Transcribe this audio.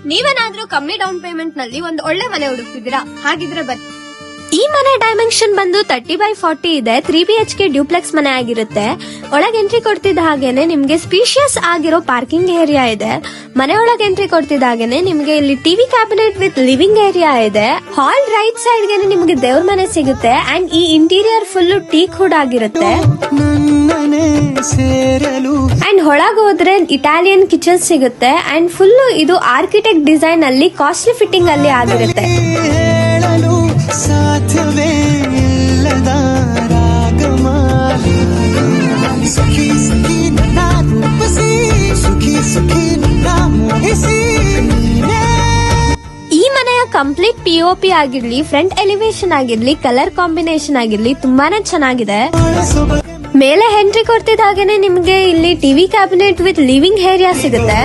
ನೀವೇನಾದ್ರೂ ಕಮ್ಮಿ down payment ನಲ್ಲಿ ಒಂದು ಒಳ್ಳೆ ಮನೆ ಹುಡುಕ್ತಿದ್ದೀರಾ? ಹಾಗಿದ್ರೆ ಬನ್ನಿ. ಈ ಮನೆ ಡೈಮೆನ್ಷನ್ ಬಂದು 30x40 ಇದೆ. 3BHK ಡ್ಯೂಪ್ಲೆಕ್ಸ್ ಮನೆ ಆಗಿರುತ್ತೆ. ಒಳಗೆ ಎಂಟ್ರಿ ಕೊಡ್ತಿದ್ದ ಹಾಗೇನೆ ನಿಮ್ಗೆ ಸ್ಪೀಷಿಯಸ್ ಆಗಿರೋ ಪಾರ್ಕಿಂಗ್ ಏರಿಯಾ ಇದೆ. ಮನೆ ಒಳಗೆ ಎಂಟ್ರಿ ಕೊಡ್ತಿದ್ದ ಹಾಗೇನೆ ನಿಮ್ಗೆ ಇಲ್ಲಿ TV cabinet with living area ಇದೆ. ಹಾಲ್ ರೈಟ್ ಸೈಡ್ ಗೆ ನಿಮ್ಗೆ ದೇವ್ರ ಮನೆ ಸಿಗುತ್ತೆ ಅಂಡ್ ಈ ಇಂಟೀರಿಯರ್ ಫುಲ್ ಟೀಕ್ ವುಡ್ ಆಗಿರುತ್ತೆ. ಅಂಡ್ ಒಳಗೆ ಹೋದ್ರೆ ಇಟಾಲಿಯನ್ ಕಿಚನ್ ಸಿಗುತ್ತೆ ಅಂಡ್ ಫುಲ್ ಇದು ಆರ್ಕಿಟೆಕ್ಟ್ ಡಿಸೈನ್ ಅಲ್ಲಿ ಕಾಸ್ಟ್ಲಿ ಫಿಟ್ಟಿಂಗ್ ಅಲ್ಲಿ ಆಗಿರುತ್ತೆ. ಈ ಮನೆಯ ಕಂಪ್ಲೀಟ್ POP ಆಗಿರ್ಲಿ, ಫ್ರಂಟ್ ಎಲಿವೇಶನ್ ಆಗಿರ್ಲಿ, ಕಲರ್ ಕಾಂಬಿನೇಷನ್ ಆಗಿರ್ಲಿ ತುಂಬಾನೇ ಚೆನ್ನಾಗಿದೆ. ಮೇಲೆ ಎಂಟ್ರಿ ಕೊಡ್ತಿದ್ದ ಹಾಗೇನೆ ನಿಮ್ಗೆ ಇಲ್ಲಿ TV cabinet with living area ಸಿಗುತ್ತೆ.